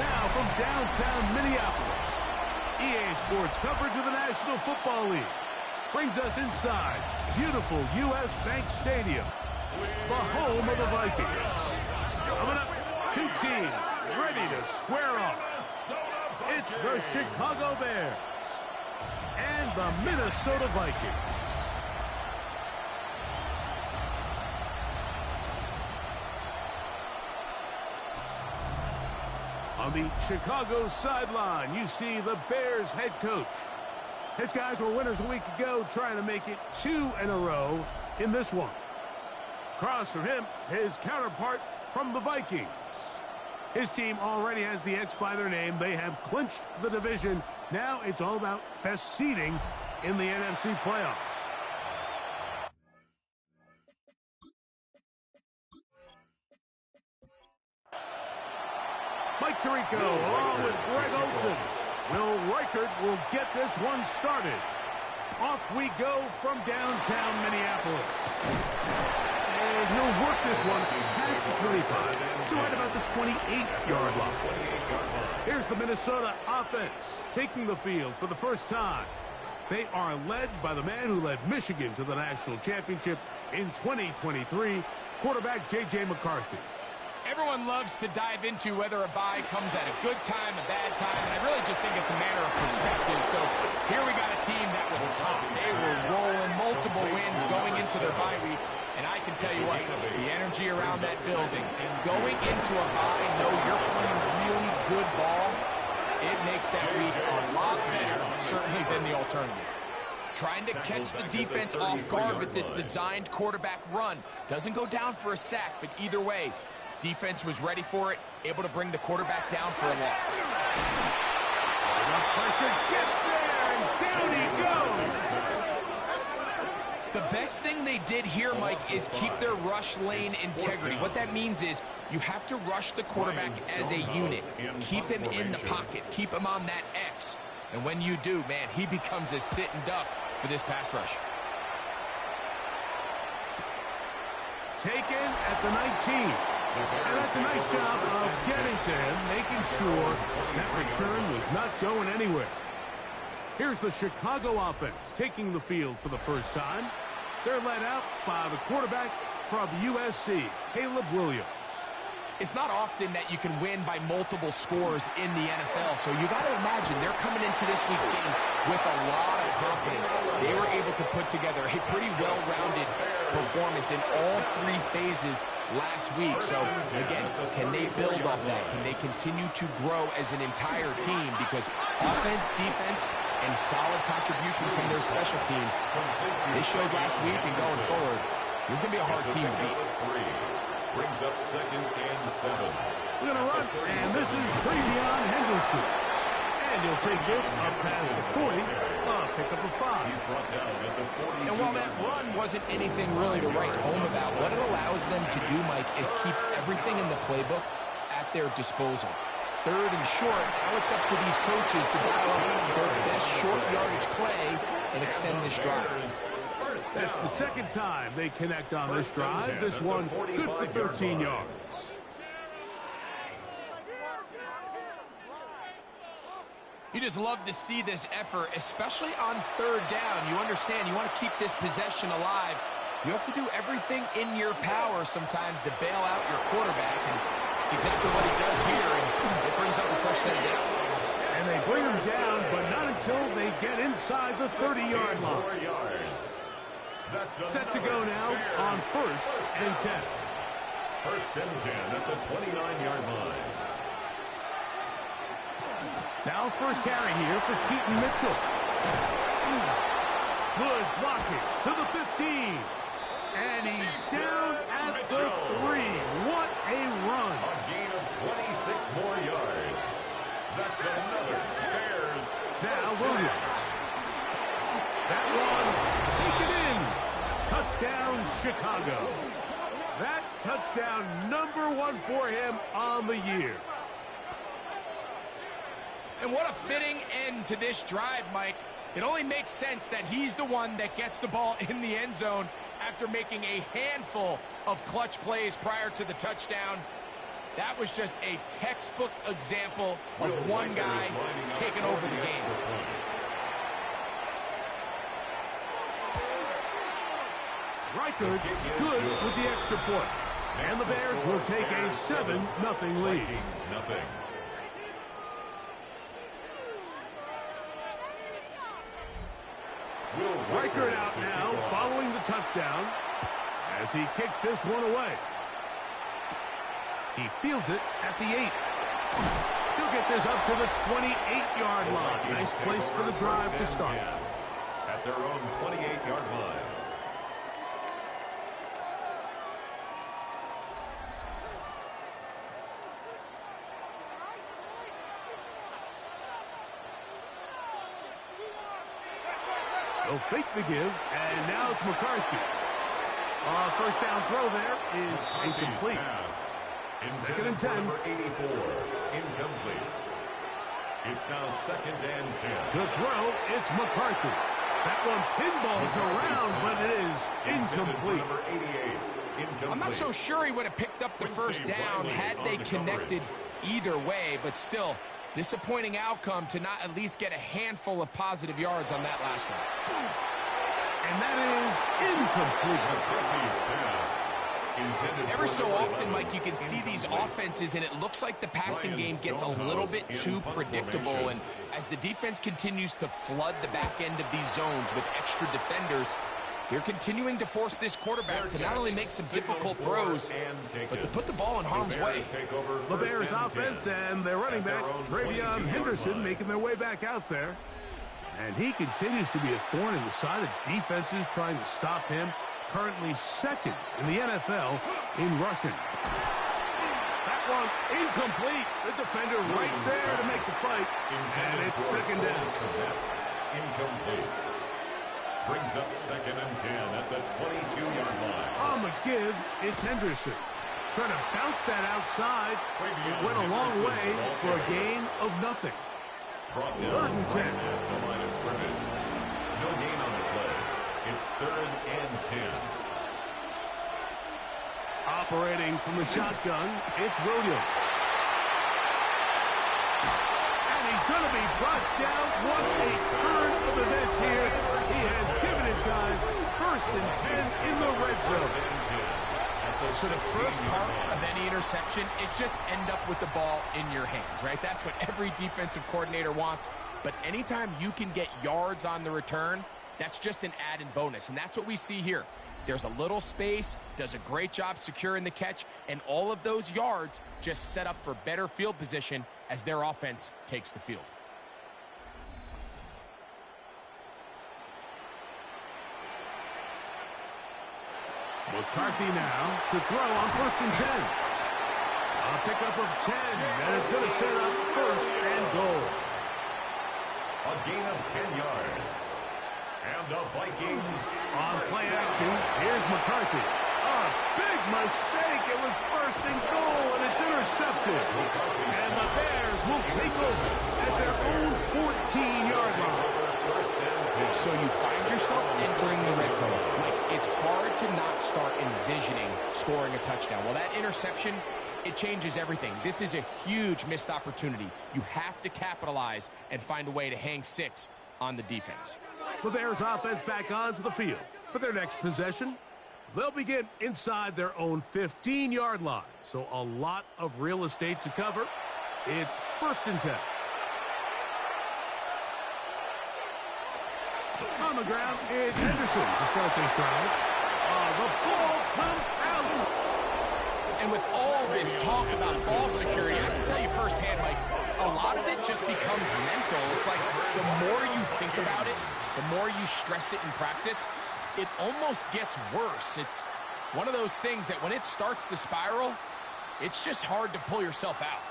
Now from downtown Minneapolis, EA Sports coverage of the National Football League brings us inside beautiful U.S. Bank Stadium, the home of the Vikings. Coming up, two teams ready to square off. It's the Chicago Bears and the Minnesota Vikings. On the Chicago sideline, you see the Bears head coach. His guys were winners a week ago, trying to make it 2 in a row in this one. Across from him, his counterpart from the Vikings. His team already has the X by their name. They have clinched the division. Now it's all about best seeding in the NFC playoffs. Mike Tirico along with Greg Olsen. Will Reichert will get this one started. Off we go from downtown Minneapolis. And he'll work this one past the 25 to right about the 28-yard line. Here's the Minnesota offense taking the field for the first time. They are led by the man who led Michigan to the national championship in 2023, quarterback J.J. McCarthy. Everyone loves to dive into whether a bye comes at a good time, a bad time, and I really just think it's a matter of perspective. So here we got a team that was hot. They were rolling multiple wins going into their bye week, and I can tell you what, the energy around that building, going into a bye, know you're playing really good ball, it makes that week a lot better, certainly than the alternative. Trying to catch the defense off guard with this designed quarterback run. Doesn't go down for a sack, but either way, defense was ready for it, able to bring the quarterback down for a loss. The pressure gets there, and down he goes. The best thing they did here, Mike, is keep their rush lane integrity. What that means is you have to rush the quarterback as a unit. Keep him in the pocket. Keep him on that X. And when you do, man, he becomes a sitting duck for this pass rush. Taken at the 19. And that's a nice job of getting to him, making sure that return was not going anywhere. Here's the Chicago offense taking the field for the first time. They're led out by the quarterback from USC, Caleb Williams. It's not often that you can win by multiple scores in the NFL, so you got to imagine they're coming into this week's game with a lot of confidence. They were able to put together a pretty well-rounded performance in all 3 phases last week. So, again, can they build off that? Can they continue to grow as an entire team? Because offense, defense, and solid contribution from their special teams, they showed last week and going forward, this is going to be a hard team to beat. Brings up 2nd and 7. We're going to run, and this is Travion Henderson. And he'll take this up past the 40, pickup of 5. He's brought down at the 42. And while that run wasn't anything really to write home about, what it allows them to do, Mike, is keep everything in the playbook at their disposal. 3rd and short, now it's up to these coaches to dial up their best short yardage play and extend this drive. That's the 2nd time they connect on this drive. This one good for 13 yards. You just love to see this effort, especially on 3rd down. You understand, you want to keep this possession alive. You have to do everything in your power sometimes to bail out your quarterback, and it's exactly what he does here, and it brings up the first set of downs. And they bring him down, but not until they get inside the 30-yard line. Set to go now on 1st and 10. 1st and 10 at the 29-yard line. Now first carry here for Keaton Mitchell. Good blocking to the 15. And he's down at the 3. What a run. A gain of 26 more yards. That's another Bears. Now Williams. That one taken in. Touchdown Chicago. That touchdown #1 for him on the year. And what a fitting end to this drive, Mike. It only makes sense that he's the one that gets the ball in the end zone after making a handful of clutch plays prior to the touchdown. That was just a textbook example of one guy taking over the game. Reichard good with the extra point. And the Bears will take a 7-0 lead. Reichard out now following the touchdown as he kicks this one away. He fields it at the 8. He'll get this up to the 28-yard line. Nice place for the drive to start. At their own 28-yard line. They'll fake the give, and now it's McCarthy. First down throw there is incomplete. Second and 10. Number 84, incomplete. It's now 2nd and 10. To throw, it's McCarthy. That one pinballs around, but it is incomplete. Number 88, incomplete. I'm not so sure he would have picked up the first down had they connected either way, but still, disappointing outcome to not at least get a handful of positive yards on that last one. And that is incomplete. Every so often, Mike, you can see these offenses, and it looks like the passing game gets a little bit too predictable. And as the defense continues to flood the back end of these zones with extra defenders, they're continuing to force this quarterback to not only make some difficult throws, but to put the ball in harm's way. The Bears offense and their running back, Travion Henderson, making their way back out there. And he continues to be a thorn in the side of defenses trying to stop him. Currently 2nd in the NFL in rushing. That one incomplete. The defender right there to make the fight. And it's 2nd down. Incomplete. Brings up 2nd and 10 at the 22-yard line. On the give, it's Henderson. Trying to bounce that outside. It went a long way for a gain of nothing. 3rd and 10. The line of scrimmage. No gain on the play. It's 3rd and 10. Operating from the shotgun, it's Williams. And he's going to be brought down. What a turn of events here. He has given his guys 1st and 10 in the red zone. So the first part of any interception is just end up with the ball in your hands, right? That's what every defensive coordinator wants. But anytime you can get yards on the return, that's just an added bonus, and that's what we see here. There's a little space, does a great job securing the catch, and all of those yards just set up for better field position as their offense takes the field. McCarthy now to throw on 1st and 10. A pickup of 10, and it's going to set up 1st and goal. A gain of 10 yards. And the Vikings on play action. Here's McCarthy. A big mistake. It was 1st and goal, and it's intercepted. And the Bears will take over at their own 14-yard line. So you find yourself entering the red zone. Like, it's hard to not start envisioning scoring a touchdown. Well, that interception, it changes everything. This is a huge missed opportunity. You have to capitalize and find a way to hang 6 on the defense. The Bears offense back onto the field for their next possession. They'll begin inside their own 15-yard line. So a lot of real estate to cover. It's 1st and 10. On the ground, it's Henderson to start this drive. The ball comes out. And with all this talk about ball security, I can tell you firsthand, Mike, a lot of it just becomes mental. It's like the more you think about it, the more you stress it in practice, it almost gets worse. It's one of those things that when it starts to spiral, it's just hard to pull yourself out.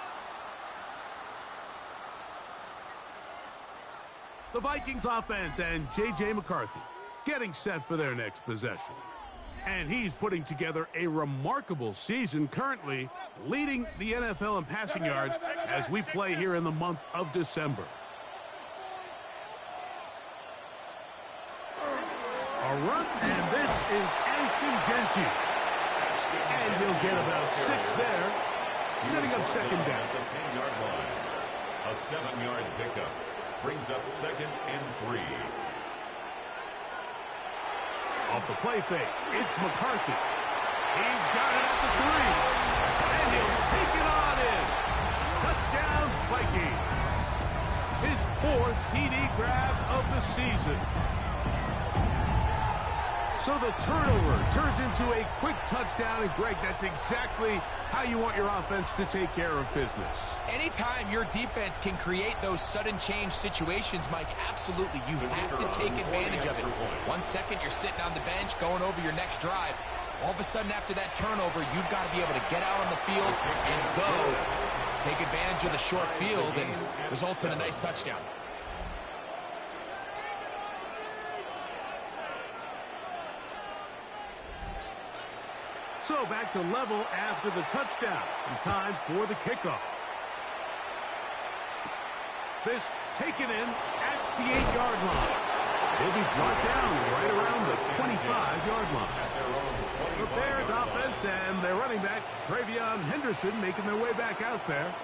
The Vikings offense and J.J. McCarthy getting set for their next possession. And he's putting together a remarkable season, currently leading the NFL in passing yards as we play here in the month of December. A run, and this is Ashton Genty. And he'll get about 6 there. setting up second down. At the 10-yard line. A 7-yard pickup brings up 2nd and 3. Off the play fake, it's McCarthy. He's got it at the 3. And he'll take it on in. Touchdown, Vikings. His 4th TD grab of the season. So the turnover turns into a quick touchdown, and Greg, that's exactly how you want your offense to take care of business. Anytime your defense can create those sudden change situations, Mike, absolutely, you have to take advantage of it. 1 second, you're sitting on the bench, going over your next drive. All of a sudden, after that turnover, you've got to be able to get out on the field and go. Take advantage of the short field, and results in a nice touchdown. So back to level after the touchdown. And time for the kickoff. This taken in at the 8-yard line. He'll be brought down right around the 25-yard line. The Bears offense and their running back, Travion Henderson, making their way back out there.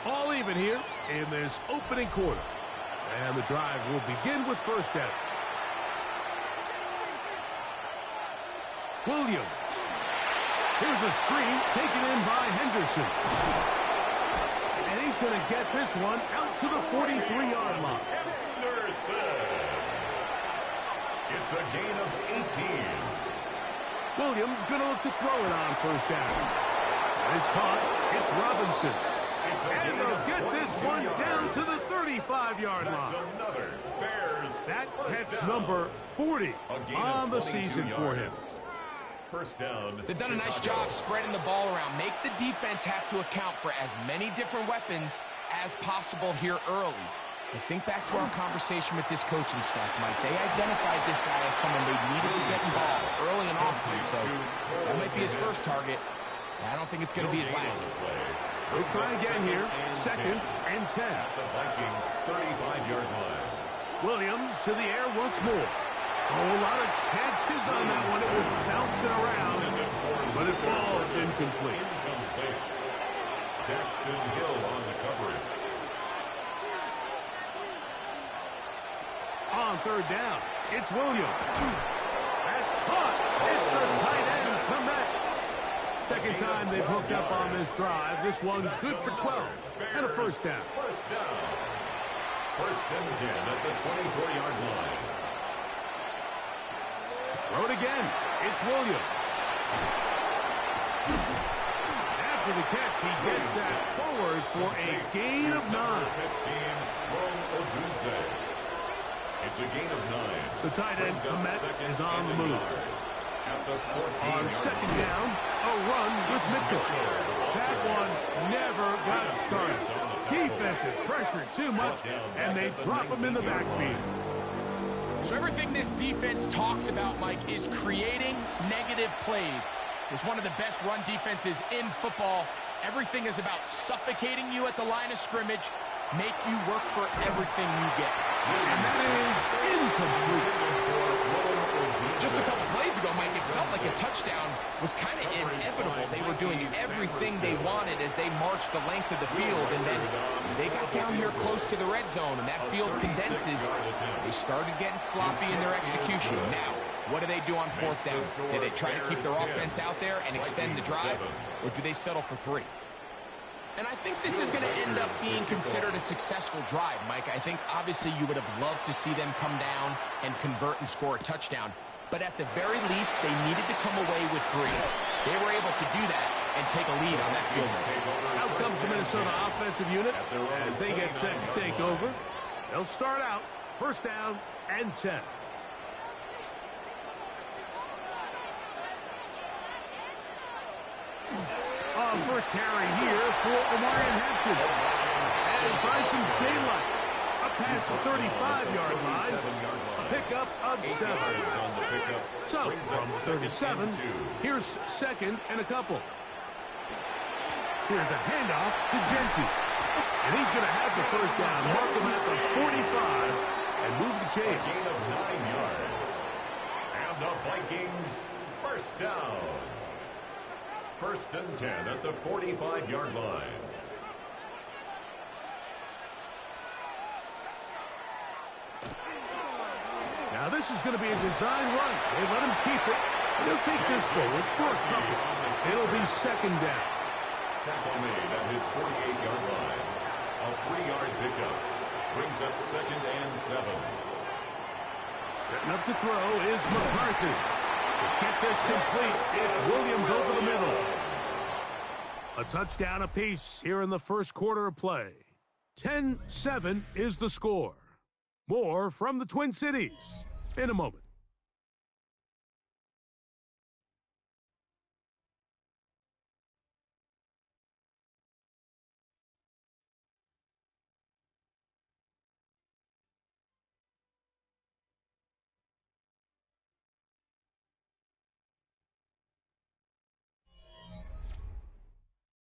All even here in this opening quarter. And the drive will begin with first down. Williams. Here's a screen taken in by Henderson. And he's going to get this one out to the 43-yard line. Henderson. It's a gain of 18. Williams going to look to throw it on first down. That is caught. It's Robinson. And they'll get this one down to the 35-yard line. Another Bears. That catch number 40 on the season for him. First down. They've done a nice job spreading the ball around. Make the defense have to account for as many different weapons as possible here early. I think back to our conversation with this coaching staff, Mike. They identified this guy as someone they needed to get involved early and often, so that might be his first target. I don't think it's going to be his last. We'll try again here. 2nd and 10. At the Vikings' 35-yard line. Williams to the air once more. A whole lot of chances on that one. It was bouncing around, but it falls incomplete. Daxton Hill on the coverage. On third down, it's Williams. That's caught. It's the tight end comeback. Second time they've hooked up on this drive. This one good for 12 and a first down. First down. 1st and 10 at the 24-yard line. Throw it again. It's Williams. After the catch, he gets that forward for a gain of 9. 15, it's a gain of 9. The tight end, Kinetik, is on the move. At the 14. On second down, a run with Mitchell. That one never got started. Defensive pressure too much, and they drop him in the backfield. So everything this defense talks about, Mike, is creating negative plays. It's one of the best run defenses in football. Everything is about suffocating you at the line of scrimmage, make you work for everything you get. And that is incomplete. Just a couple plays ago, Mike, it felt like a touchdown was kind of inevitable. They were doing everything they wanted as they marched the length of the field, and then as they got down here close to the red zone and that field condenses, they started getting sloppy in their execution. Now, what do they do on 4th down? Do they try to keep their offense out there and extend the drive, or do they settle for 3? And I think this is going to end up being considered a successful drive, Mike. I think obviously you would have loved to see them come down and convert and score a touchdown. But at the very least, they needed to come away with 3. They were able to do that and take a lead on that field. Out comes the Minnesota offensive unit as they get set to take over. They'll start out 1st down and 10. First carry here for Omarion Hampton. And find some daylight. Up past the 35-yard line. A pickup of 7. So, from 37, here's 2nd and a couple. Here's a handoff to Genty. And he's going to have the first down. Mark him at the 45 and move the chains. A gain of 9 yards. And the Vikings first down. First and 10 at the 45-yard line. Now this is going to be a design run. They let him keep it. He'll take this forward for a couple. It'll be second down. Tackle made at his 48-yard line. A 3-yard pickup. Brings up second and 7. Setting up to throw is McCarthy. To get this complete, it's Williams over the middle. A touchdown apiece here in the first quarter of play. 10-7 is the score. More from the Twin Cities in a moment.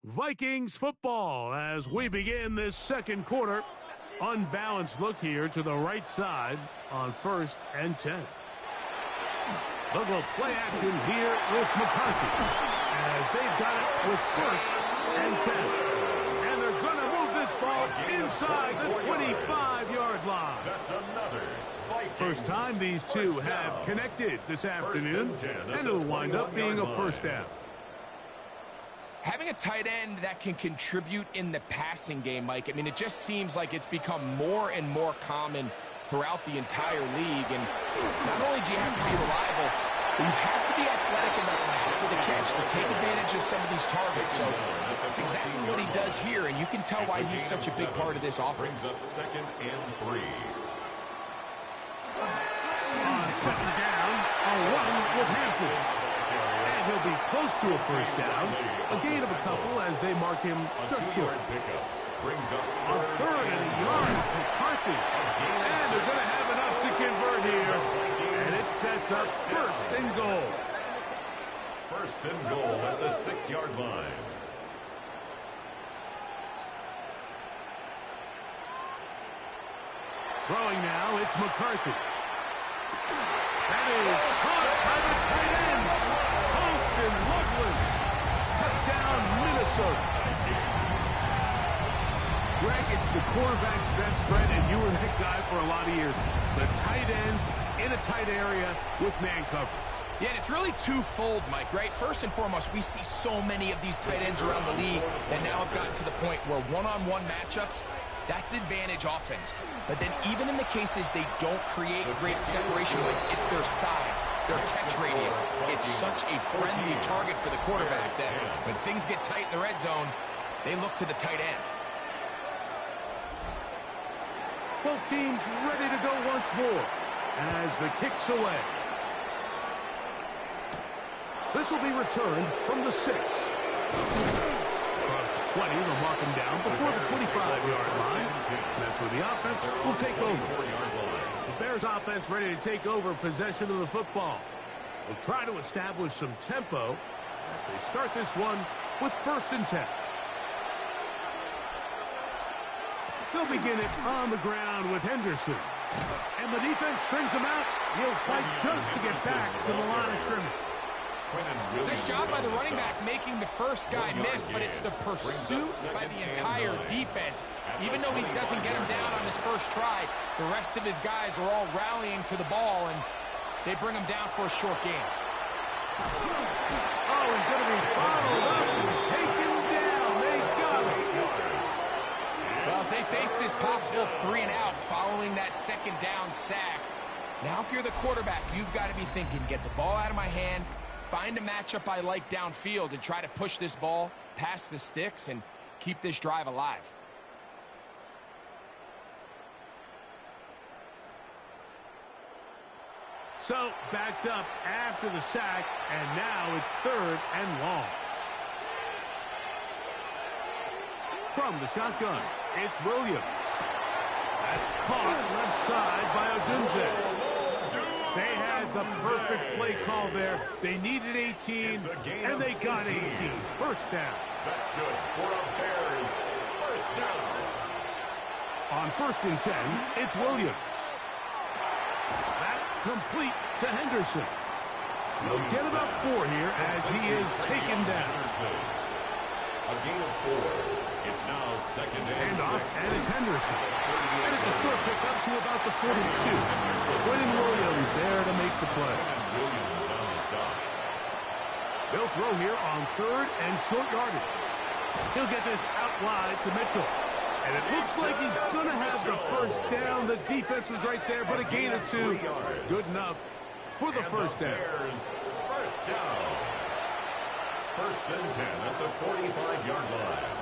Vikings football as we begin this second quarter. Unbalanced look here to the right side on 1st and 10. They'll go play action here with McCarthy as they've got it with 1st and 10. And they're going to move this ball inside the 25-yard line. That's another Vikings first time these two have connected this afternoon, and it'll wind up being a first down. Having a tight end that can contribute in the passing game, Mike, I mean, it just seems like it's become more and more common throughout the entire league. And not only do you have to be reliable, but you have to be athletic enough after the catch to take advantage of some of these targets. So that's exactly what he does here, and you can tell why he's such a big part of this offense. Brings up second and 3. On second down, a run with Hampton. And he'll be close to a first down. A gain of a couple as they mark him just short. Brings up a third and a yard to McCarthy. And they're going to have enough to convert here. And it sets up first and goal. First and goal at the 6-yard line. Throwing now, it's McCarthy. That is caught by the tight end. Austin Loveland. Touchdown, Minnesota. Greg, it's the quarterback's best friend, and you were that guy for a lot of years. The tight end in a tight area with man coverage. Yeah, and it's really twofold, Mike, right? First and foremost, we see so many of these tight ends around the league that now have gotten to the point where one-on-one matchups, that's advantage offense. But then even in the cases they don't create great separation, like it's their size, their catch radius. It's such a friendly target for the quarterback that when things get tight in the red zone, they look to the tight end. Both teams ready to go once more as the kick's away. This will be returned from the 6. Across the 20, they'll mark him down before the 25-yard line. That's where the offense will take over. The Bears offense ready to take over possession of the football. They'll try to establish some tempo as they start this one with 1st and 10. They'll begin it on the ground with Henderson. And the defense strings him out. He'll fight just to get back to the line of scrimmage. Nice job by the running back making the first guy miss, but it's the pursuit by the entire defense. Even though he doesn't get him down on his first try, the rest of his guys are all rallying to the ball, and they bring him down for a short gain. Oh, he's going to be followed up and taken down. They got him. Well, if they face this possible 3-and-out following that second down sack, now if you're the quarterback, you've got to be thinking, get the ball out of my hand, find a matchup I like downfield, and try to push this ball past the sticks and keep this drive alive. So, backed up after the sack, and now it's 3rd and long. From the shotgun, it's Williams. That's caught left side by Odunze. They had the perfect play call there. They needed 18, and they got 18. First down. That's good for a Bears first down. On 1st and 10, it's Williams. That complete to Henderson. He'll get about 4 here as he is taken down. A gain of 4. It's now second and Off, 6. and it's Henderson. And it's a short pick up to about the 42. Quentin Williams there to make the play. Williams on the stop. They'll throw here on 3rd and short yardage. He'll get this out wide to Mitchell. And it looks like he's going to have the first down. The defense was right there, but a gain of 2. Good enough for the first down. First down. First and 10 at the 45-yard line.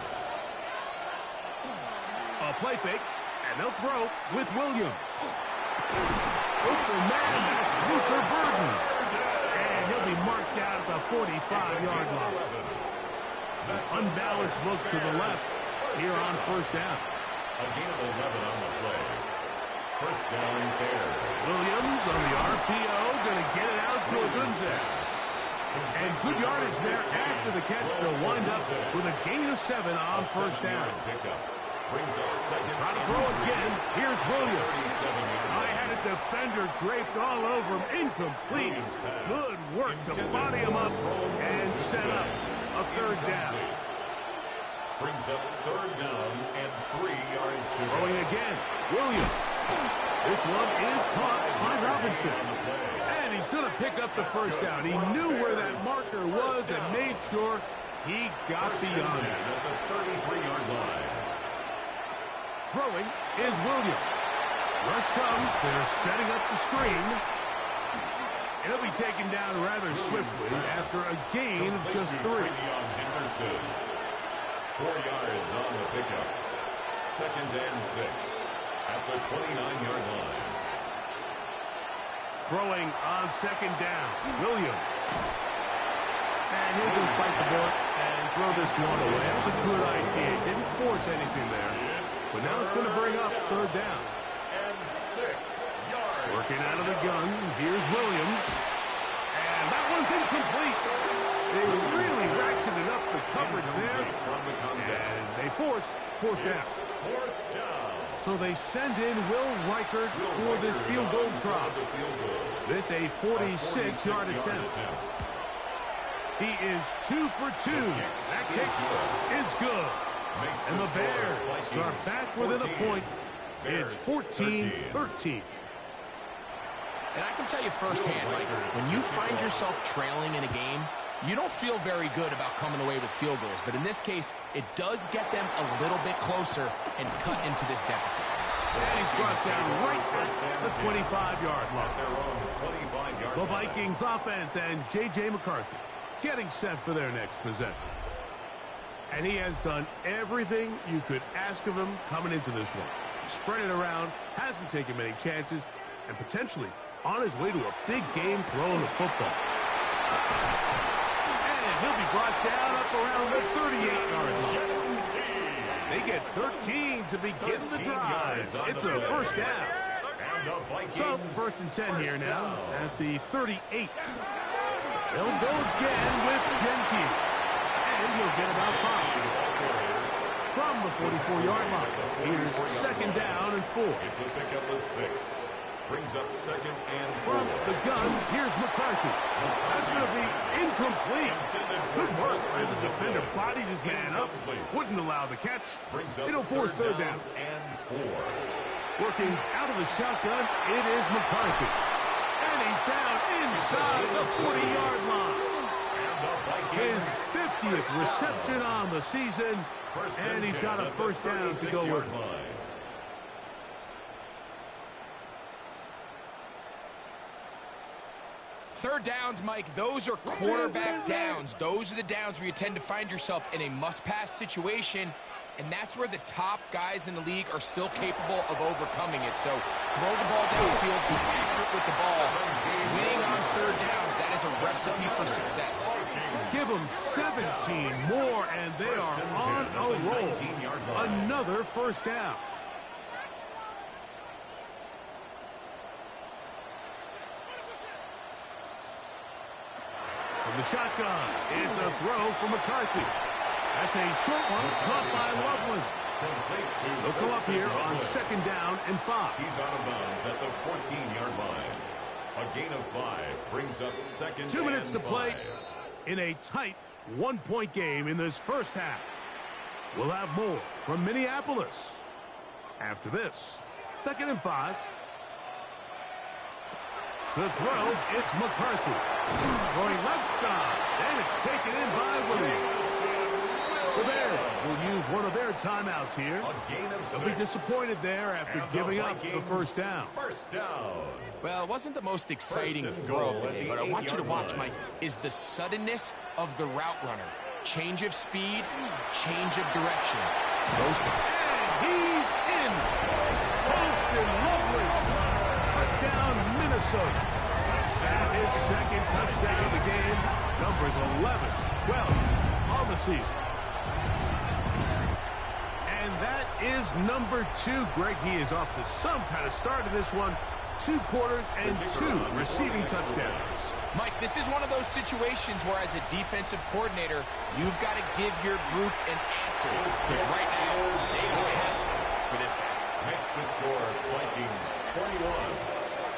A play fake, and they'll throw with Williams. Open man, that's Luther Burden. And he'll be marked out at the 45-yard line. Unbalanced look to the left here on first down. A gain of 11 on the play. First down, Bears. Williams on the RPO, going to get it out to Odunze. And good yardage there after the catch. They'll wind up with a gain of 7 on first down. Brings up second. Try to throw again. Here's Williams. I had a defender draped all over him. Incomplete. Good work to body him up and set up a 3rd down. Brings up 3rd down and 3 yards to go. Throwing again. Williams. This one is caught by Robinson. And he's going to pick up the first down. He knew where that marker was and made sure he got beyond it. At the 33-yard line. Throwing is Williams. Rush comes. They're setting up the screen. He'll be taken down rather swiftly after a gain of just 3. 4 yards on the pickup. Second and 6 at the 29-yard line. Throwing on 2nd down. Williams. And he'll just bite the bullet and throw this one away. That was a good idea. Didn't force anything there. But now it's going to bring up 3rd down. And 6 yards. Working out of the gun. Here's Williams. And that one's incomplete. They really ratcheted up the coverage there. And they force 4th down. 4th down. So they send in Will Reichert for this field goal try. This a 46-yard attempt. He is 2 for 2. That kick is good. And the Bears start back within a point. It's 14-13. And I can tell you firsthand, Mike, when you find yourself trailing in a game, you don't feel very good about coming away with field goals. But in this case, it does get them a little bit closer and cut into this deficit. And he's brought down right at the 25-yard line. The Vikings offense and J.J. McCarthy getting set for their next possession. And he has done everything you could ask of him coming into this one. He spread it around, hasn't taken many chances, and potentially on his way to a big game throwing the football. And he'll be brought down up around the 38-yard line. They get 13 to begin the drive. It's a first down. So, 1st and 10 here now at the 38. They'll go again with Gentile. And he'll get about 5. From the 44-yard line. Here's 2nd down and 4. It's a pickup of 6. Brings up 2nd and 4. From the gun, here's McCarthy. That's going to be incomplete. Good work. And the defender bodied his man up. Wouldn't allow the catch. It'll force 3rd down. And 4. Working out of the shotgun, it is McCarthy. And he's down inside the 40-yard line. His 50th reception on the season. And he's got a first down to go with. Third downs, Mike, those are quarterback downs. Those are the downs where you tend to find yourself in a must-pass situation, and that's where the top guys in the league are still capable of overcoming it. So throw the ball downfield, be accurate with the ball. Winning on 3rd downs, that is a recipe for success. Give them 17 more, and they are on a roll. Another first down. From the shotgun, it's a throw from McCarthy. That's a short one caught by Loveland. They'll come up here on 2nd down and 5. He's out of bounds at the 14-yard line. A gain of 5 brings up second 2 minutes to and play 5. in a tight one-point game in this first half. We'll have more from Minneapolis after this. 2nd and 5. To throw, it's McCarthy. Going left side, and it's taken in by Williams. The Bears will use one of their timeouts here. A gain of 6. They'll be disappointed there after giving up the first down. First down. Well, it wasn't the most exciting First and throw of goal the at day, the but I want you to 8-yard watch, line. Mike, is the suddenness of the route runner. Change of speed, change of direction. And he's in. Posted lovely. Touchdown, Minnesota. That is second touchdown of the game. Numbers 11, 12 on the season. And that is number 2. Greg, he is off to some kind of start in this one. 2 quarters and 2 receiving touchdowns. Mike, this is one of those situations where as a defensive coordinator, you've got to give your group an answer. Because right now, they don't have it for this guy. Makes the score Vikings 21,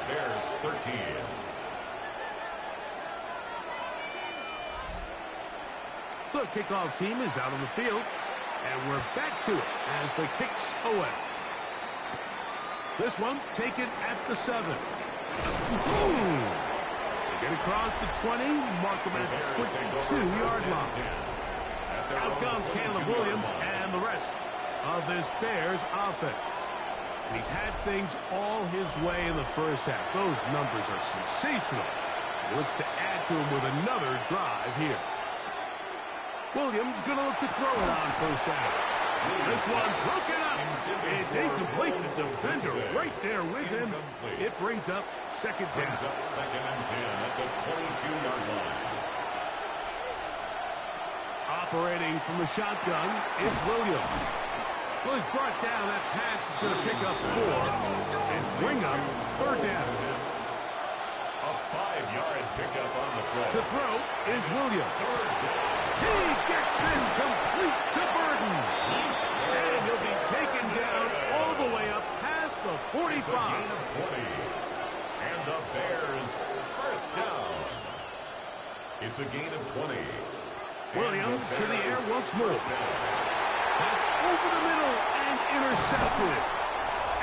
Bears 13. The kickoff team is out on the field, and we're back to it as the kicks away. This one taken at the 7. Boom! They get across the 20, mark them at the 22-yard line. Out comes Caleb Williams and the rest of this Bears offense. And he's had things all his way in the first half. Those numbers are sensational. He looks to add to them with another drive here. Williams going to look to throw it on first down. This one broken up. It's incomplete. The defender right there with him. It brings up second down. Brings up second and 10 at the 22-yard line. Operating from the shotgun is Williams. Well, he's brought down. That pass is going to pick up 4 and bring up third down. A 5-yard pickup on the play. To throw is Williams. Third down. He gets this complete to Burton. And he'll be taken down all the way up past the 45. It's a gain of 20. And the Bears first down. It's a gain of 20. Williams to the air once more. That's over the middle and intercepted.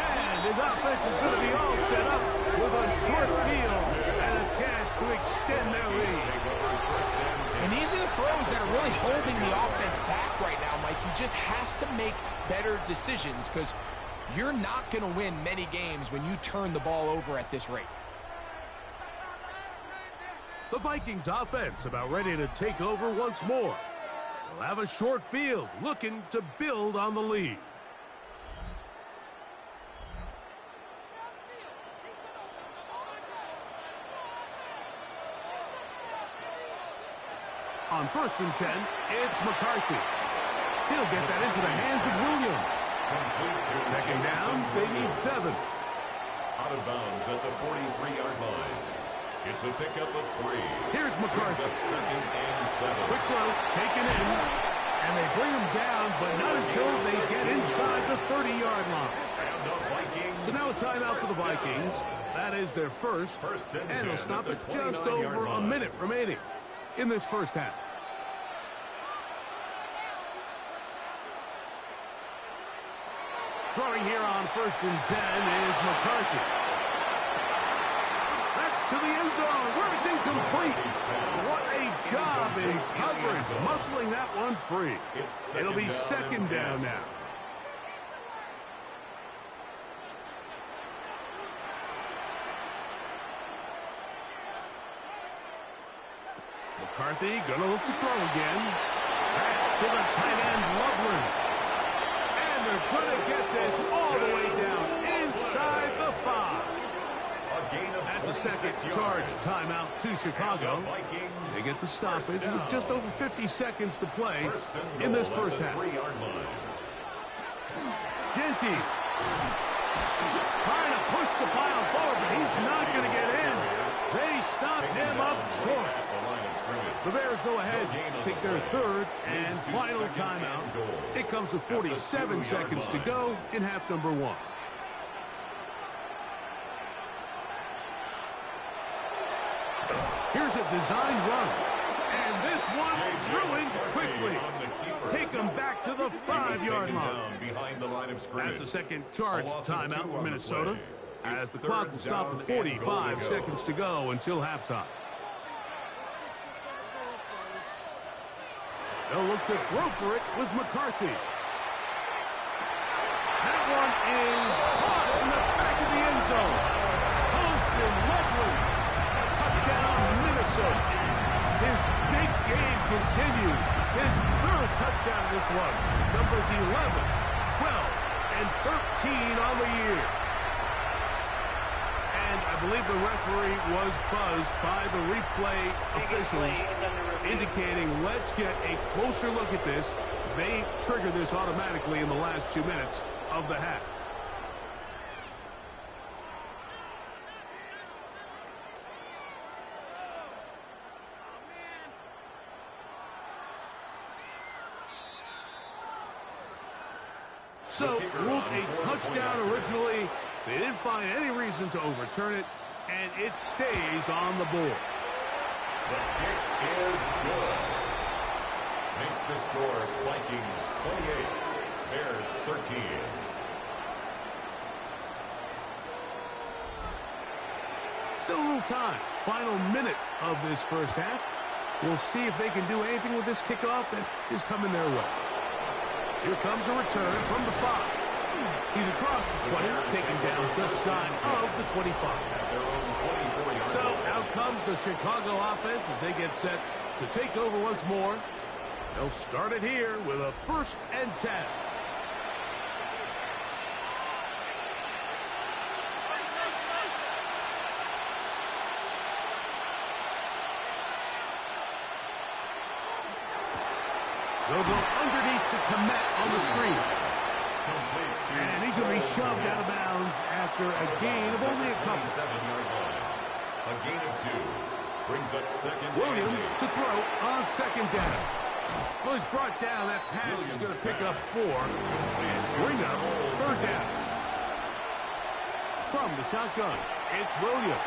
And his offense is going to be all set up with a short field and a chance to extend their lead. And these are the throws that are really holding the offense back right now, Mike. He just has to make better decisions because you're not going to win many games when you turn the ball over at this rate. The Vikings offense about ready to take over once more. They'll have a short field looking to build on the lead. On 1st and 10, it's McCarthy. He'll get that into the hands of Williams. Second down, they need 7. Out of bounds at the 43-yard line. It's a pickup of 3. Here's McCarthy. Brings up second and 7. Quick throw, taken in, and they bring him down, but not until they get inside the 30-yard line. And the Vikings. So now a timeout for the Vikings. That is their first, and they'll stop at just over a minute remaining in this first half. Throwing here on 1st and 10 is McCarthy. That's to the end zone where it's incomplete. What a job in coverage, muscling that one free. It'll be second down now. McCarthy going to look to throw again. That's to the tight end, Loveland. And they're going to get this all the way down inside the 5. That's a second charge timeout to Chicago. They get the stoppage with just over 50 seconds to play in this first half. Genty trying to push the pile forward, but he's not going to get in. They stop him up short. The Bears go ahead, take their 3rd and final timeout. It comes with 47 seconds to go in half number 1. Here's a designed run. And this one ruined quickly. Take them back to the 5-yard line. Behind the line of scrimmage. That's a second charge timeout for Minnesota, as the clock will stop with 45 seconds to go until halftime. They'll look to throw for it with McCarthy. That one is caught in the back of the end zone. Close and lovely. Touchdown, Minnesota. His big game continues. His third touchdown in this one. Numbers 11, 12, and 13 on the year. And I believe the referee was buzzed by the replay officials, indicating let's get a closer look at this. They trigger this automatically in the last 2 minutes of the half. So, ruled a touchdown originally. They didn't find any reason to overturn it, and it stays on the board. The kick is good. Makes the score Vikings 28, Bears 13. Still a little time. Final minute of this first half. We'll see if they can do anything with this kickoff that is coming their way. Here comes a return from the 5. He's across the 20, taken down just shy of the 25. So out comes the Chicago offense as they get set to take over once more. They'll start it here with a 1st and 10. They'll go underneath to Kinetik on the screen. And he's going to be shoved out of bounds after a gain of only a couple. 7-yard line. A gain of 2. Brings up second. Williams to throw on 2nd down. Well, he's brought down. That pass is going to pick up 4 and bring up 3rd down. From the shotgun, it's Williams.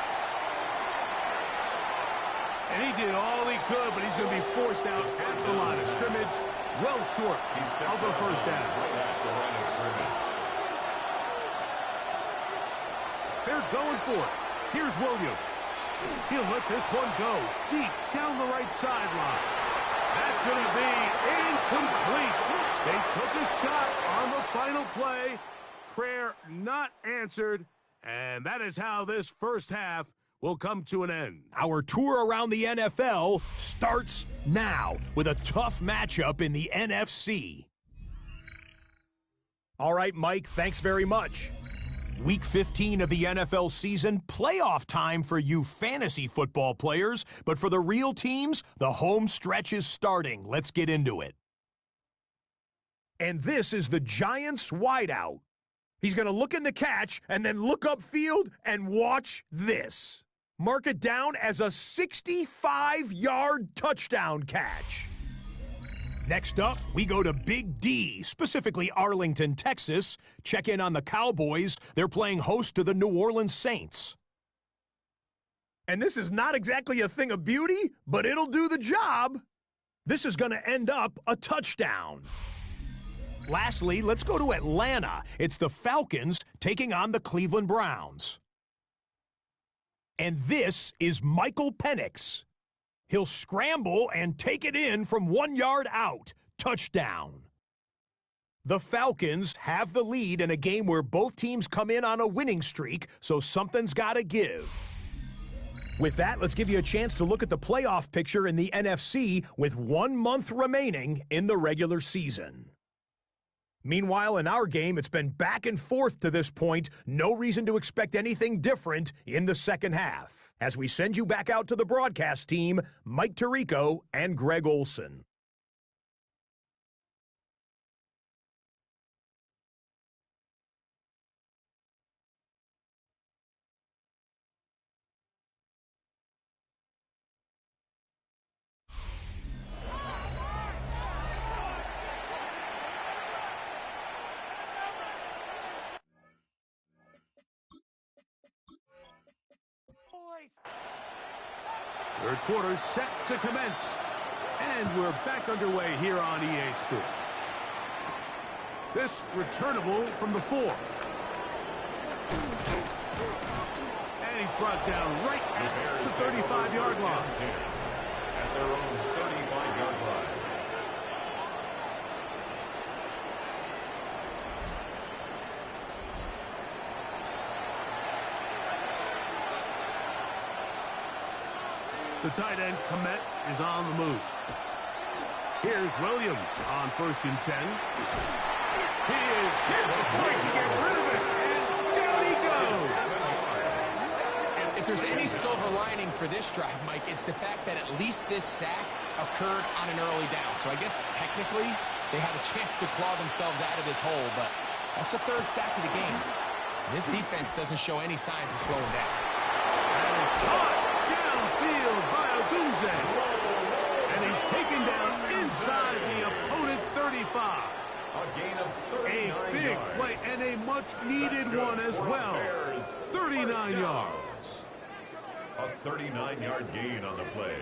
And he did all he could, but he's going to be forced out at the line of scrimmage. Well short of the 1st down. Right at the line of scrimmage. They're going for it. Here's Williams. He'll let this one go deep down the right sideline. That's going to be incomplete. They took a shot on the final play. Prayer not answered. And that is how this first half will come to an end. Our tour around the NFL starts now with a tough matchup in the NFC. All right, Mike, thanks very much. Week 15 of the NFL season, playoff time for you fantasy football players, but for the real teams, the home stretch is starting. Let's get into it. And this is the Giants wideout. He's going to look in the catch and then look upfield and watch this. Mark it down as a 65-yard touchdown catch. Next up, we go to Big D, specifically Arlington, Texas. Check in on the Cowboys. They're playing host to the New Orleans Saints. And this is not exactly a thing of beauty, but it'll do the job. This is going to end up a touchdown. Lastly, let's go to Atlanta. It's the Falcons taking on the Cleveland Browns. And this is Michael Penix. He'll scramble and take it in from 1 yard out. Touchdown. The Falcons have the lead in a game where both teams come in on a winning streak, so something's got to give. With that, let's give you a chance to look at the playoff picture in the NFC with 1 month remaining in the regular season. Meanwhile, in our game, it's been back and forth to this point. No reason to expect anything different in the second half. As we send you back out to the broadcast team, Mike Tirico and Greg Olson. Third quarter set to commence. And we're back underway here on EA Sports. This returnable from the 4. And he's brought down right at the 35-yard line. At their own 35-yard line. The tight end, Komet, is on the move. Here's Williams on 1st and 10. He is hit before he can get rid of it, and down he goes. If there's any silver lining for this drive, Mike, it's the fact that at least this sack occurred on an early down. So I guess technically they have a chance to claw themselves out of this hole, but that's the 3rd sack of the game. And this defense doesn't show any signs of slowing down. That is caught downfield by Odunze. And he's taken down inside the opponent's 35. A gain of 39 A big yards. play and a much-needed one as well. 39 yards. A 39-yard gain on the play.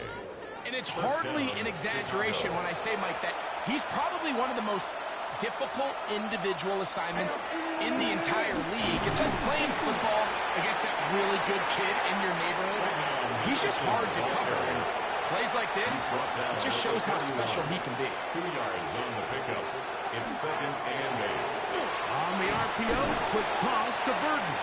And it's hardly an exaggeration when I say, Mike, that he's probably one of the most difficult individual assignments in the entire league. It's like playing football against that really good kid in your neighborhood. He's just hard to cover. And plays like this, it just shows how special he can be. 2 yards on the pickup. It's 2nd and 8. On the RPO, quick toss to Burton.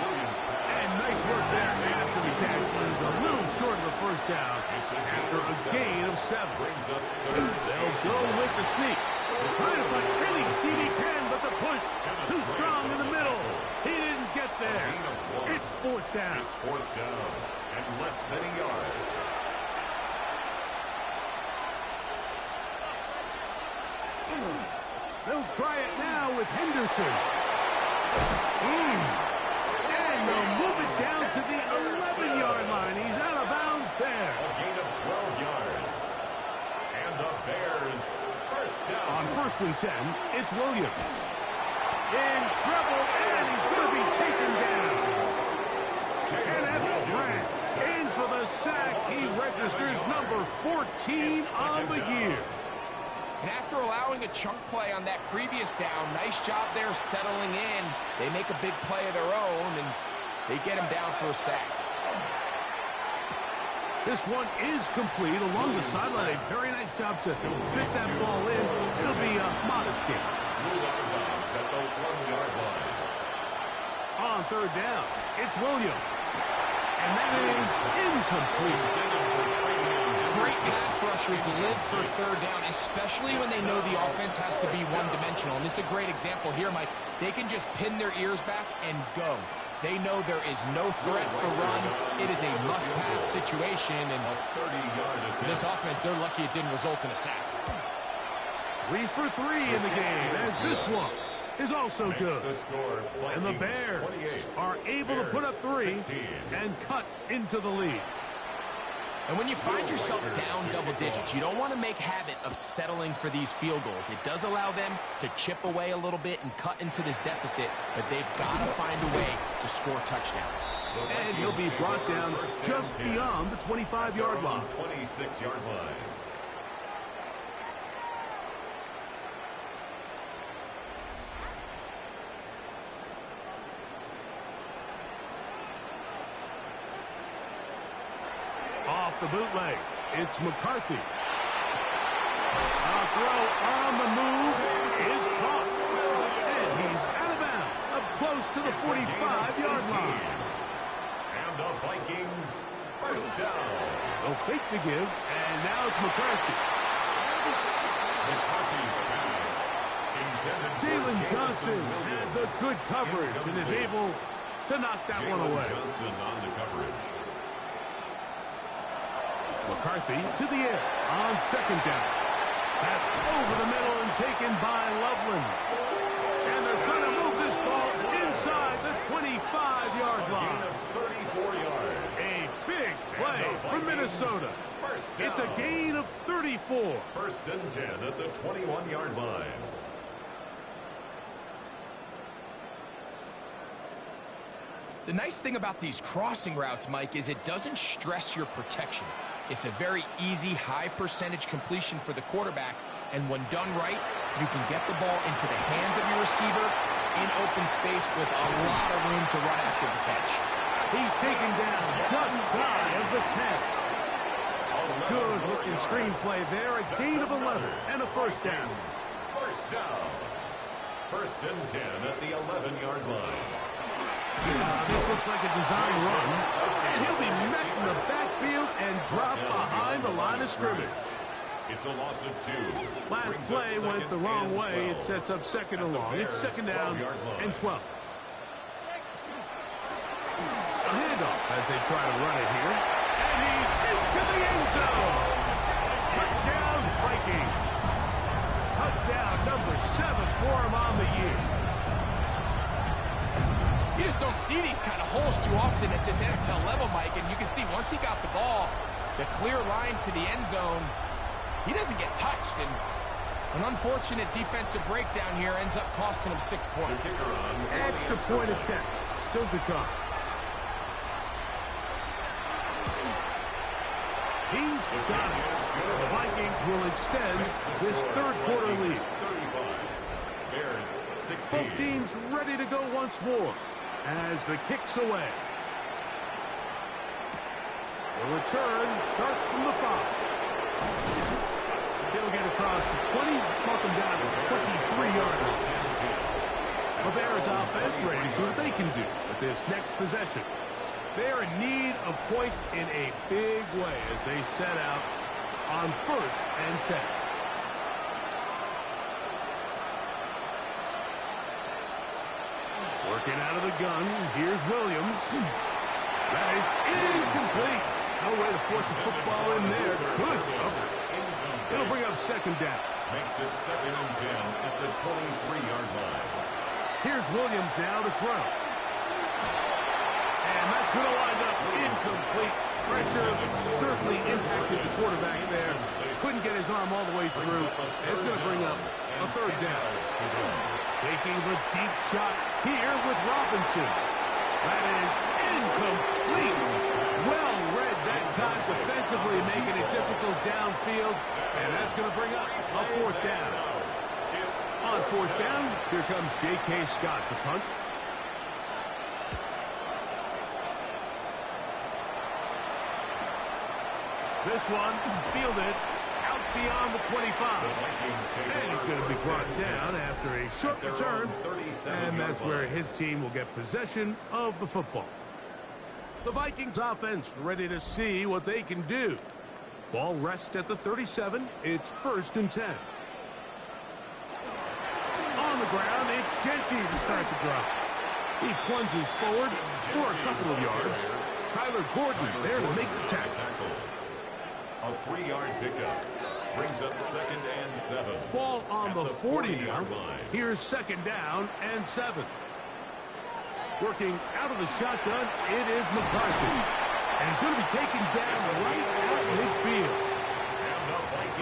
And nice work there after the catch. Was a little short of the 1st down after a gain of 7. Brings up 3rd. They'll go with the sneak. They're trying to find any seam he can, but the push too strong in the middle. He didn't get there. It's 4th down. It's 4th down and less than a yard. They'll try it now with Henderson. And they'll move it down to the 11-yard line. He's out of bounds there. A gain of 12 yards. And the Bears first down. On 1st and 10, it's Williams. In trouble, and he's going to be taken down. Kenneth Grant in for the sack. He registers number 14 on the year. And after allowing a chunk play on that previous down, nice job there settling in. They make a big play of their own, and they get him down for a sack. This one is complete along the sideline. A very nice job to fit that ball in. It'll be a modest gain. Ruled out of bounds at the 1-yard line. On 3rd down, it's Williams. And that is incomplete. Great pass rushers live for 3rd down, especially when they know the offense has to be one-dimensional. And this is a great example here, Mike. They can just pin their ears back and go. They know there is no threat for run. It is a must-pass situation, and for this offense, they're lucky it didn't result in a sack. 3 for 3 in the game, as this one is also good. And the Bears are able to put up 3 and cut into the lead. And when you find yourself down double digits, you don't want to make habit of settling for these field goals. It does allow them to chip away a little bit and cut into this deficit, but they've got to find a way to score touchdowns. And he'll be brought down just beyond the 25-yard line. 26-yard line. Off the bootleg, it's McCarthy. A throw on the move is caught. And he's out of bounds, up close to the 45-yard line. And the Vikings first down. They'll fake the give, and now it's McCarthy. McCarthy's pass. Jalen Johnson had the good coverage and is able to knock that one away. Johnson on the coverage. McCarthy to the air on 2nd down. That's over the middle and taken by Loveland. And they're going to move this ball inside the 25-yard line. 34 yards. A big play from Minnesota. It's a gain of 34. 1st and 10 at the 21-yard line. The nice thing about these crossing routes, Mike, is it doesn't stress your protection. It's a very easy, high percentage completion for the quarterback, and when done right, you can get the ball into the hands of your receiver in open space with a lot of room to run after the catch. He's taken down just shy of the 10. Good-looking screenplay there, a gain of 11 and a first down. First down. First and 10 at the 11-yard line. This looks like a design run, and he'll be met in the backfield and dropped behind the line of scrimmage. It's a loss of 2. Last play went the wrong way. It sets up second and long. It's second down and 12. A handoff as they try to run it here. And he's into the end zone. Touchdown, Vikings. Touchdown number 7 for him on the year. You just don't see these kind of holes too often at this NFL level, Mike, and you can see once he got the ball, the clear line to the end zone, he doesn't get touched, and an unfortunate defensive breakdown here ends up costing him 6 points. Extra point attempt still to come. He's got it. The Vikings will extend this third quarter lead. Both teams ready to go once more as the kick's away. The return starts from the 5. He'll get across the 20, mark him down to 23 yards. The Bears offense ready to see what they can do with this next possession. They are in need of points in a big way as they set out on first and 10. Working out of the gun, here's Williams. That is incomplete. No way to force the football in there. Good coverage. It'll bring up second down. Makes it second and 10 at the 23-yard line. Here's Williams now to throw. And that's going to wind up incomplete. Pressure certainly impacted the quarterback there. Couldn't get his arm all the way through. And it's going to bring up a third down. Taking the deep shot here with Robinson. That is incomplete. Well read that time defensively, making it difficult downfield. And that's going to bring up a fourth down. On fourth down, here comes J.K. Scott to punt. This one fielded out beyond the 25. And he's going to be brought down after a short return. And that's where his team will get possession of the football. The Vikings offense ready to see what they can do. Ball rests at the 37. It's first and 10. On the ground, it's Genty to start the drive. He plunges forward for a couple of yards. Tyler Gordon there to make the tackle. A 3-yard pickup brings up second and 7. Ball on the 40 now. Here's second down and 7. Working out of the shotgun, it is McCarthy. And he's going to be taken down right at midfield.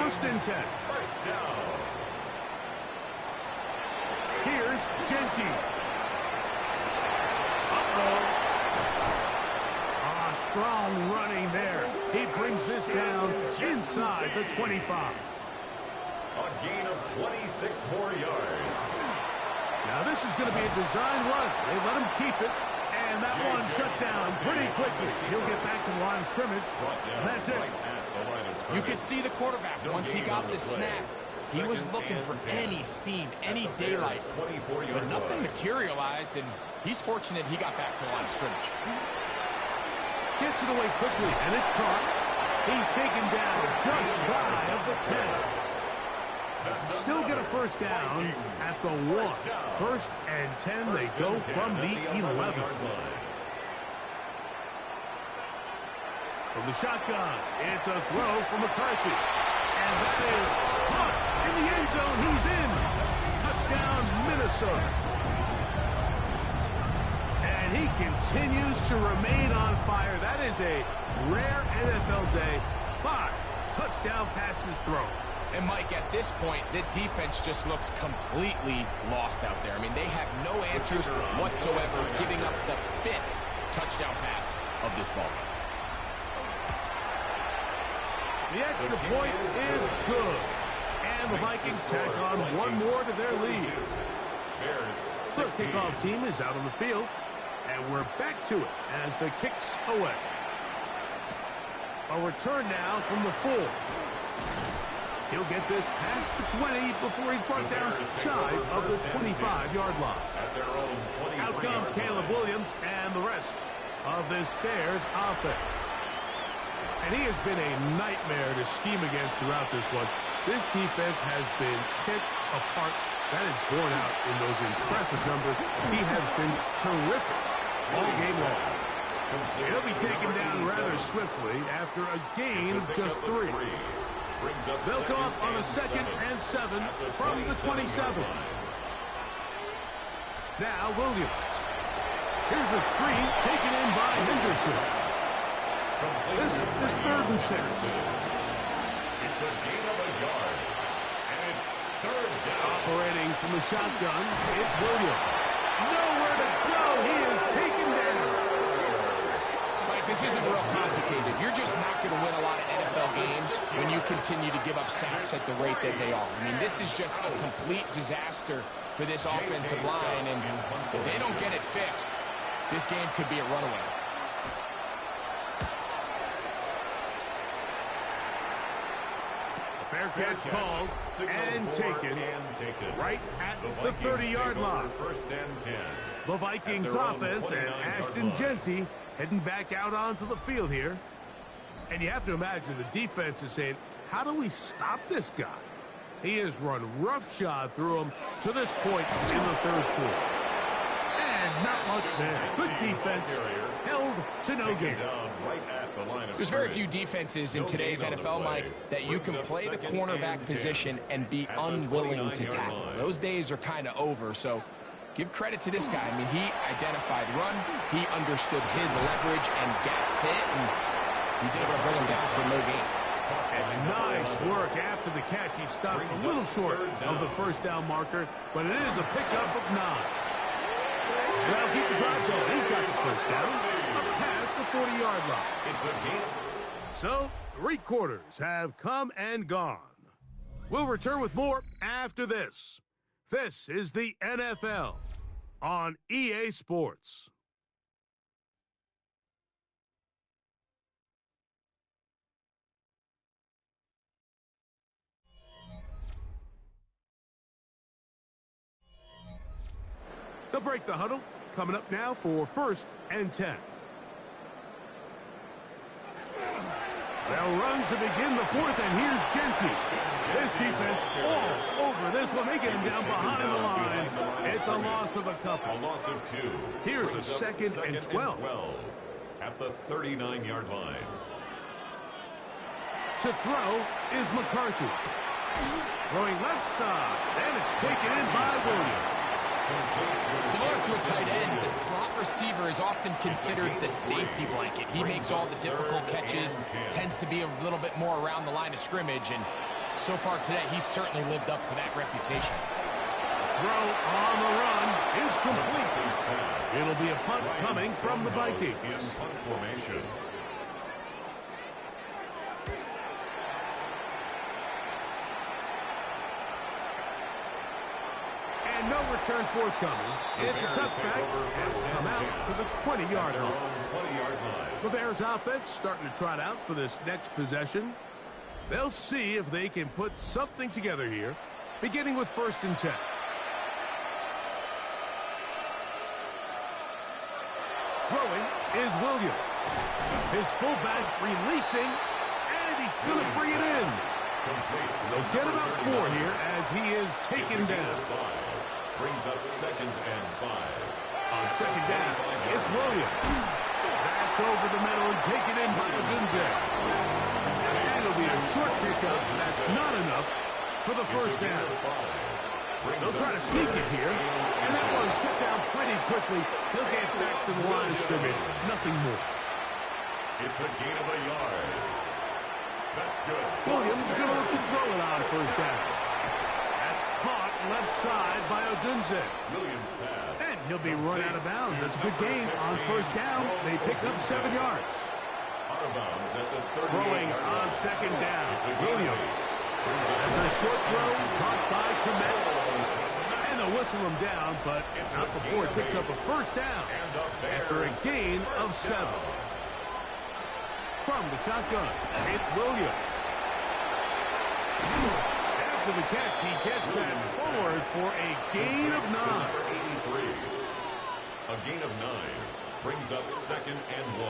First and 10. First down. Here's Genty. Strong running there. He brings this down inside the 25. A gain of 26 more yards. Now this is going to be a design run. They let him keep it. And that one shut down pretty quickly. He'll get back to the line of scrimmage. And that's it. You could see the quarterback once he got the snap. He was looking for any seam, any daylight. But nothing materialized, and he's fortunate he got back to the line of scrimmage. Gets it away quickly, and it's caught. He's taken down just shy of the 10. Still get a first down at the 1. First and 10, they go from the 11. From the shotgun, it's a throw from McCarthy. And that is caught in the end zone. He's in. Touchdown, Minnesota. And he continues to remain on fire. That is a rare NFL day. 5 touchdown passes thrown. And, Mike, at this point, the defense just looks completely lost out there. I mean, they have no answers whatsoever, giving up the 5th touchdown pass of this ball. The extra point is good. And the Vikings tack on one more to their lead. The kickoff team is out on the field. And we're back to it as the kick's away. A return now from the 4. He'll get this past the 20 before he's brought down shy of the 25-yard line. Out comes Caleb Williams and the rest of this Bears offense. And he has been a nightmare to scheme against throughout this one. This defense has been picked apart. That is borne out in those impressive numbers. He has been terrific all game long. He'll be taken down rather swiftly after a gain of just 3. They'll come up on a 2nd and 7 from the 27. Now Williams. Here's a screen taken in by Henderson. This is 3rd and 6. It's a gain of a yard. And it's 3rd down. Operating from the shotgun, it's Williams. Nowhere to go. He is taken down. This isn't real complicated. You're just not going to win a lot of NFL games when you continue to give up sacks at the rate that they are. I mean, this is just a complete disaster for this offensive line, and if they don't get it fixed, this game could be a runaway. Fair catch called and taken right at the 30-yard line. 1st and 10. The Vikings offense and Ashton Genty heading back out onto the field here. And you have to imagine the defense is saying, how do we stop this guy? He has run roughshod through him to this point in the 3rd quarter. And not much there. Good defense held to no gain. There's very few defenses in today's NFL, Mike, that you can play the cornerback position and be unwilling to tackle. Those days are kind of over, so give credit to this guy. I mean, he identified run, he understood his leverage and gap fit, and he's able to bring him down for no gain. And nice work after the catch. He stopped a little short of the 1st down marker, but it is a pickup of 9. That'll keep the drive going. He's got the 1st down up past the 40-yard line. It's a gain. So, 3 quarters have come and gone. We'll return with more after this. This is the NFL on EA Sports. They'll break the huddle. Coming up now for 1st and 10. They'll run to begin the 4th, and here's Genty. This defense all over this one. They get him down behind the line. It's a loss of a couple. A loss of 2. Here's a 2nd and 12. At the 39-yard line. To throw is McCarthy. Throwing left side, and it's taken in by Williams. Similar to a tight end, the slot receiver is often considered the safety blanket. He makes all the difficult catches, tends to be a little bit more around the line of scrimmage, and so far today, he's certainly lived up to that reputation. Throw on the run is complete. It'll be a punt coming from the Vikings. In punt formation. And no return forthcoming. It's a touchback. Has come out to the 20-yard line. The Bears offense starting to trot out for this next possession. They'll see if they can put something together here, beginning with 1st and 10. Throwing is Williams. His fullback releasing, and he's going to bring it in. They'll get about 4 here as he is taken down. Brings up 2nd and 5. On 2nd down, it's Williams. That's over the middle and taken in by Odunze. And it'll be a short pickup. That's not enough for the 1st down. They'll try to sneak it here, and that one shut down pretty quickly. He'll get back to the line of scrimmage. Nothing more. It's a gain of a yard. That's good. Williams going to look to throw it on 1st down. That's caught left side by Odunze. Williams pass. And he'll be run out of bounds. That's a good gain on first down. They pick up 7 yards. Out of bounds at the 38. Throwing on second down. Williams. That's a short throw caught by Kinetik. And they'll whistle him down, but not before it picks up a first down after a gain of 7. From the shotgun, it's Williams. After the catch, he gets that forward for a gain of 9. A gain of 9 brings up 2nd and 1.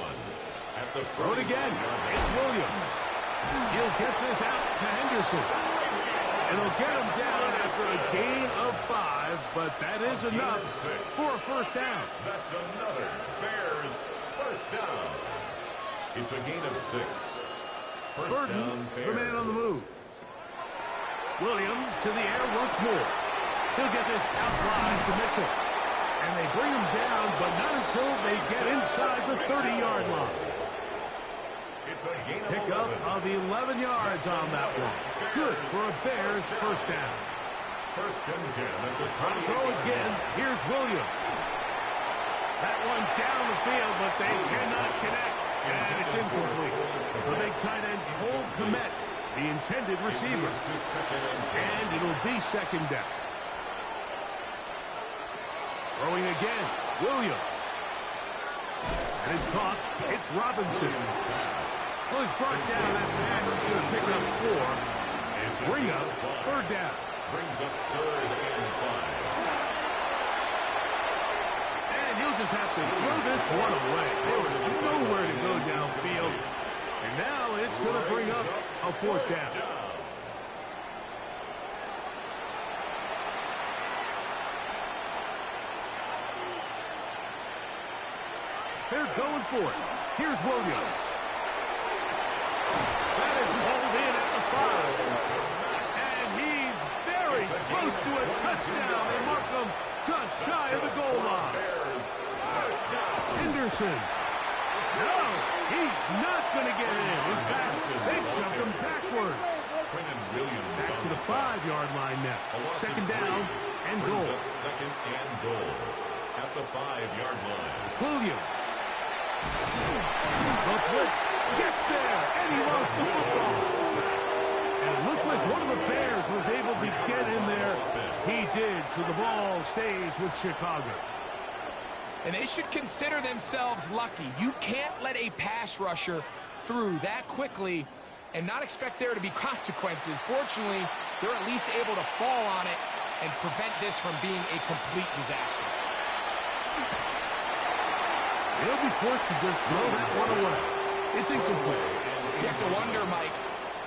At the throw it again. It's Williams. He'll get this out to Henderson. And he'll get him down after a gain of 5, but that is enough for a first down. That's another Bears first down. It's a gain of 6. First Burton, down, Bears. the man on the move. Williams to the air once more. He'll get this out wide to Mitchell. And they bring him down, but not until they get inside the 30-yard line. It's a gain of Pickup of 11 yards on that one. Good for a Bears first down. First and 10 at the 20. Throw again. Here's Williams. That one down the field, but they cannot connect. And it's incomplete. The big tight end, Cole Kmet, the intended receiver. And it'll be second down. Throwing again, Williams. And it's caught. It's Robinson. Well, he's brought down. That pass is going to pick up 4. And bring up third down. Brings up 3rd and 5. And he'll just have to throw this one away. There was nowhere to go downfield. And now it's going to bring up a 4th down. They're going for it. Here's Williams. That is hauled in at the 5. And he's very close to a touchdown. They mark him just shy of the goal line. Henderson. No, he's not going to get in. In fact, they shoved him backwards. Back to the 5-yard line now. Second down and goal. Second and goal at the 5-yard line. Williams. The blitz gets there, and he lost the football. And it looked like one of the Bears was able to get in there. He did, so the ball stays with Chicago. And they should consider themselves lucky. You can't let a pass rusher through that quickly and not expect there to be consequences. Fortunately, they're at least able to fall on it and prevent this from being a complete disaster. He'll be forced to just throw that one away. It's incomplete. You have to wonder, Mike,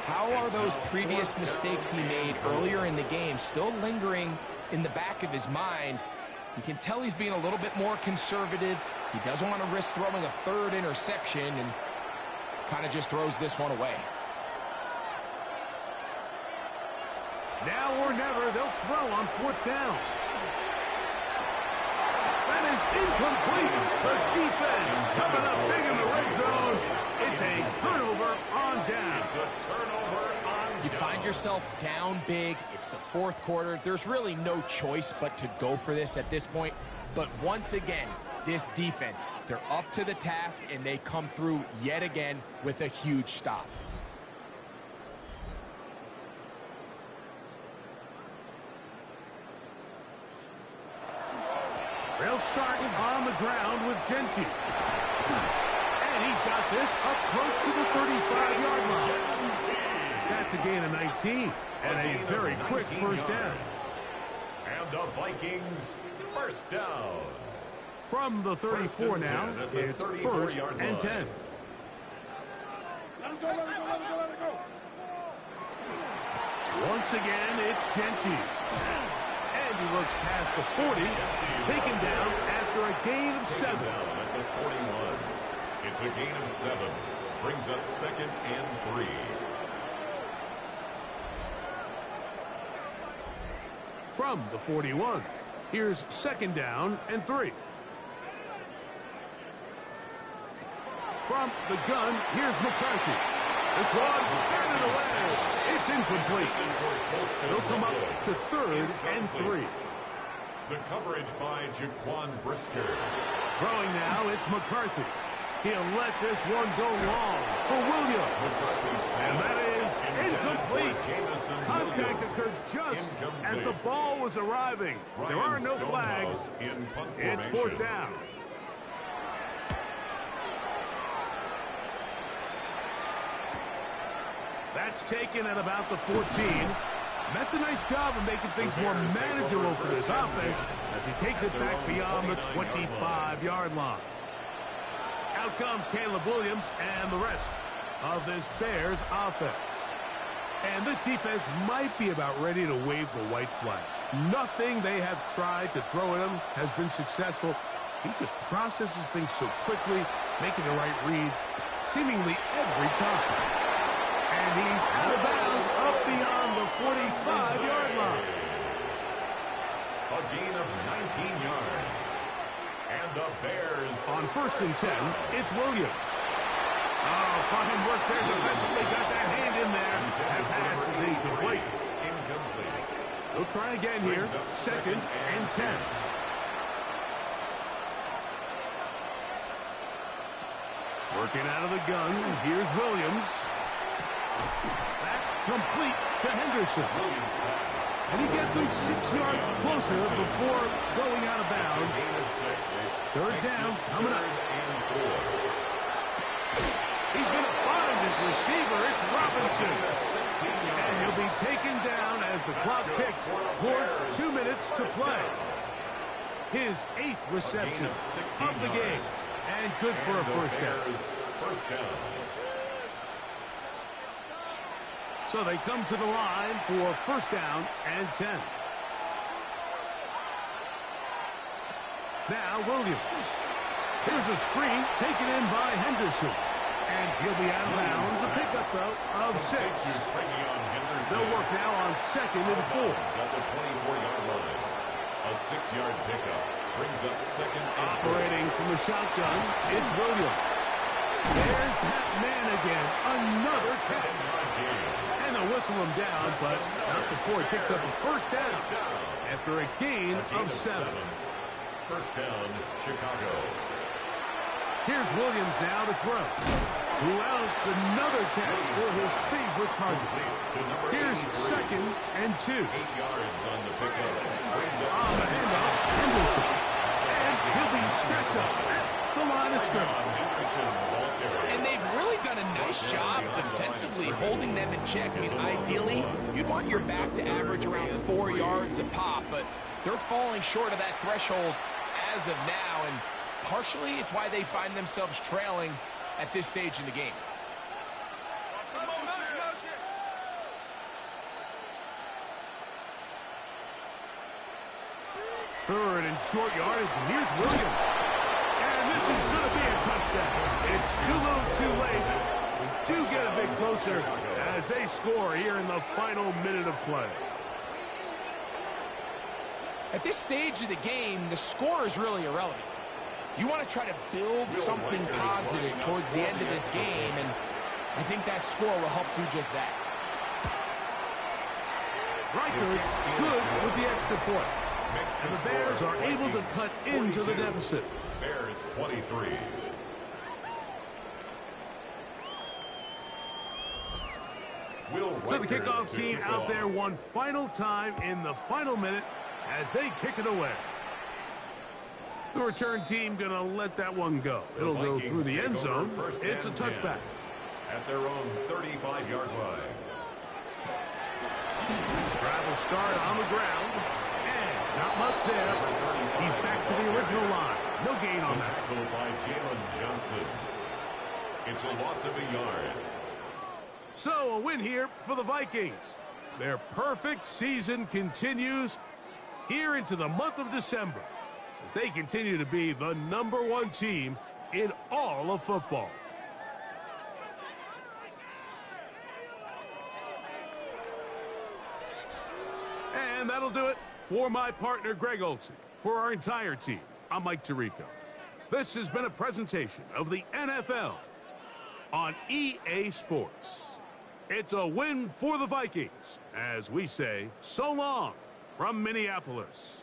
how are those previous mistakes he made earlier in the game still lingering in the back of his mind? You can tell he's being a little bit more conservative. He doesn't want to risk throwing a 3rd interception and kind of just throws this one away. Now or never, they'll throw on 4th down. That is incomplete. The defense coming up big in the red zone. It's a turnover on down. It's a turnover on down. You find yourself down big. It's the 4th quarter. There's really no choice but to go for this at this point. But once again, this defense, they're up to the task, and they come through yet again with a huge stop. They'll start on the ground with Gentry. And he's got this up close to the 35-yard line. That's a gain of 19 and a very quick first down. And the Vikings first down. From the 34 now, it's 1st and 10. Once again, it's Gentry. And he looks past the 40, taken down after a gain of 7. At the 41. It's a gain of 7. Brings up 2nd and 3. From the 41, here's 2nd down and 3. From the gun, here's McCarthy. This one, batted away. It's incomplete. They'll come up to 3rd and 3. The coverage by Jaquan Brisker. Throwing now, it's McCarthy. He'll let this one go long for Williams. And that is incomplete. Contact occurs just as the ball was arriving. There are no flags. It's fourth down. That's taken at about the 14. That's a nice job of making things more manageable for this offense as he takes it back beyond the 25-yard line. Out comes Caleb Williams and the rest of this Bears offense. And this defense might be about ready to wave the white flag. Nothing they have tried to throw at him has been successful. He just processes things so quickly, making the right read seemingly every time. And he's out of bounds up beyond the 45-yard line. A gain of 19 yards. And the Bears... On first and 10, it's Williams. Oh, fine work there defensively. Got that hand in there. That pass is incomplete. They'll try again here. Second and 10. Working out of the gun. Here's Williams. That complete to Henderson. And he gets him 6 yards closer before going out of bounds. It's third down coming up. He's going to find his receiver. It's Robinson. And he'll be taken down as the clock ticks towards 2 minutes to play. His 8th reception of the game. And good for a first down. So they come to the line for first down and 10. Now Williams. Here's a screen taken in by Henderson. And he'll be out of bounds. A pickup, though, of 6. They'll work now on second and 4. At the 24-yard line. A 6-yard pickup brings up second. Operating from the shotgun, it's Williams. There's that man again. Another catch. And they'll whistle him down, but not before he picks up a first down after a gain of 7. First down, Chicago. Here's Williams now to throw. Who else? Another catch for his favorite target. Here's second and 2. 8 yards on the pickup. On the handoff, Henderson. And he'll be stacked up at the line of scrimmage. And they've really done a nice job defensively holding them in check. I mean, ideally, you'd want your back to average around 4 yards a pop, but they're falling short of that threshold as of now, and partially it's why they find themselves trailing at this stage in the game. Third and short yardage, and here's Williams. And this is going to be a touchdown. It's too little too late. We do get a bit closer as they score here in the final minute of play. At this stage of the game, the score is really irrelevant. You want to try to build something positive towards the end of this game, and I think that score will help do just that. Riker good with the extra point. And the Bears are able to cut into the deficit. Bears 23. So the kickoff team out there one final time in the final minute as they kick it away. The return team going to let that one go. It'll go through the end zone. It's a touchback. At their own 35-yard line. Travel start on the ground. And not much there. He's back to the original line. No gain on that. Tackle by Jalen Johnson. It's a loss of a yard. So a win here for the Vikings. Their perfect season continues here into the month of December as they continue to be the #1 team in all of football. And that'll do it for my partner, Greg Olson. For our entire team, I'm Mike Tirico. This has been a presentation of the NFL on EA Sports. It's a win for the Vikings, as we say so long from Minneapolis.